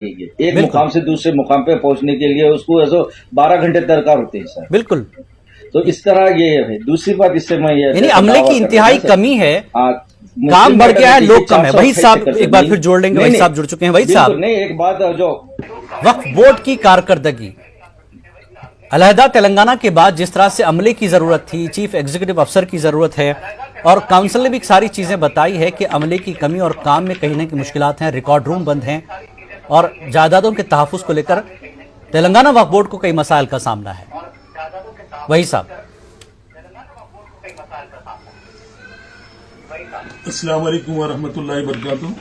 एक मुकाम से दूसरे मुकाम पे पहुंचने के लिए उसको ऐसा 12 घंटे दरकार होते हैं सर। बिल्कुल। तो इस तरह ये है। दूसरी बात इससे मैं ये यानी अमले की इंतहाई कमी है, काम बढ़ गया है, लोग कम है। वही साहब एक बार फिर जोड़ लेंगे, वही साहब जुड़ चुके हैं। वही साहब, नहीं, एक बात जो वक्फ बोर्ड की कारकर्दगी, अलहदा तेलंगाना के बाद जिस तरह से अमले की जरूरत थी, चीफ एग्जीक्यूटिव अफसर की जरूरत है, और काउंसिल ने भी सारी चीजें बताई है कि अमले की कमी और काम में कहीं ना कहीं मुश्किलात हैं, रिकॉर्ड रूम बंद हैं और जायदादों के तहफ्फुज को लेकर तेलंगाना वक्फ बोर्ड को कई मसाइल का सामना है। वही साहब। अस्सलाम वालेकुम वरहमतुल्लाहि वबरकातुहू।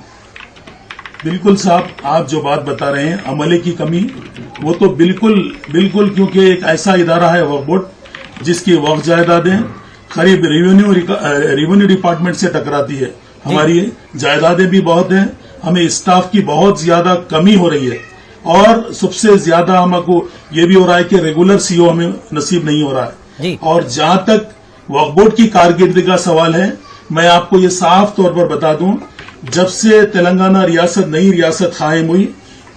बिल्कुल साहब, आप जो बात बता रहे हैं अमले की कमी, वो तो बिल्कुल क्योंकि एक ऐसा इदारा है वक्फ बोर्ड जिसकी वक्फ जायदादें करीब रेवेन्यू डिपार्टमेंट से टकराती है। हमारी जायदादें भी बहुत हैं, हमें स्टाफ की बहुत ज्यादा कमी हो रही है और सबसे ज्यादा हमको ये भी हो रहा है कि रेगुलर सीओ हमें नसीब नहीं हो रहा है। और जहां तक वक्फ बोर्ड की कारकर्दगी का सवाल है, मैं आपको ये साफ तौर पर बता दूं, जब से तेलंगाना रियासत नई रियासत कायम हुई,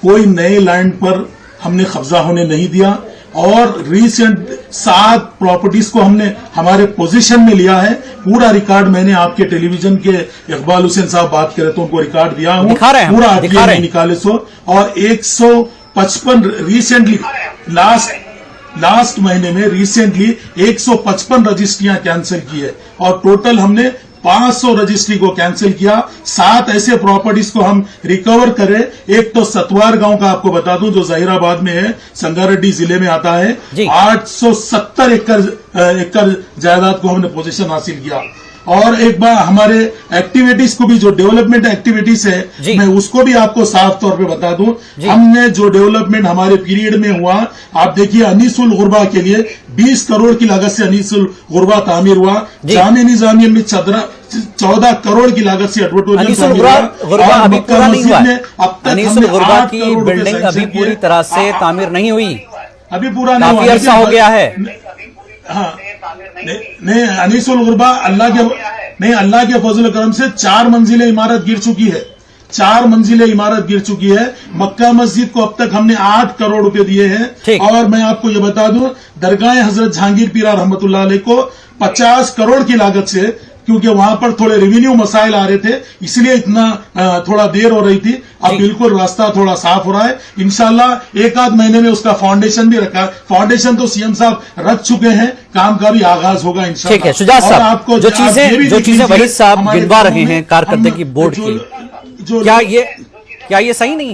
कोई नए लैंड पर हमने कब्जा होने नहीं दिया और रिसेंट 7 प्रॉपर्टीज को हमने हमारे पोजीशन में लिया है। पूरा रिकॉर्ड मैंने आपके टेलीविजन के इकबाल हुसैन साहब बात करे तो उनको रिकॉर्ड दिया हूं, पूरा आप निकाले सो। और 155 रिसेंटली लास्ट महीने में रिसेंटली 155 रजिस्ट्रियां कैंसिल की है और टोटल हमने 500 रजिस्ट्री को कैंसिल किया। 7 ऐसे प्रॉपर्टीज को हम रिकवर करें। एक तो सतवार गांव का आपको बता दूं जो जहीराबाद में है, संगारेड्डी जिले में आता है। 870 एकड़ जायदाद को हमने पोजीशन हासिल किया। और एक बार हमारे एक्टिविटीज को भी, जो डेवलपमेंट एक्टिविटीज है, मैं उसको भी आपको साफ तौर पे बता दूं। हमने जो डेवलपमेंट हमारे पीरियड में हुआ, आप देखिए अनीसुल गुरबा के लिए 20 करोड़ की लागत से अनीसुल गुरबा तामीर हुआ। जामे निजामिया में 14 करोड़ की लागत से अनीसुल गुरबा अभी पूरा नहीं हुआ है। अनीसुल गुरबा की बिल्डिंग अभी पूरी तरह से तामीर नहीं हुई, अभी पूरा काफी अरसा हो गया है। हाँ, नहीं अनीसुल गुरबा अल्लाह के फजल करम से 4 मंजिलें इमारत गिर चुकी है। 4 मंजिलें इमारत गिर चुकी है। मक्का मस्जिद को अब तक हमने 8 करोड़ रुपए दिए हैं। और मैं आपको ये बता दूं, दरगाह हजरत जहांगीर पीरा रहमतुल्लाह अलैह को 50 करोड़ की लागत से, क्योंकि वहां पर थोड़े रेवेन्यू मसाइल आ रहे थे, इसलिए इतना थोड़ा देर हो रही थी। अब बिल्कुल रास्ता थोड़ा साफ हो रहा है। इंशाल्लाह 1 महीने में उसका फाउंडेशन भी रखा। फाउंडेशन तो सीएम साहब रख चुके हैं, काम का भी आगाज होगा इंशाल्लाह। ठीक है शुजात साहब, आपको जो चीजें वही साहब गिनवा रहे हैं कारकर्दगी बोर्ड की, क्या ये सही नहीं है?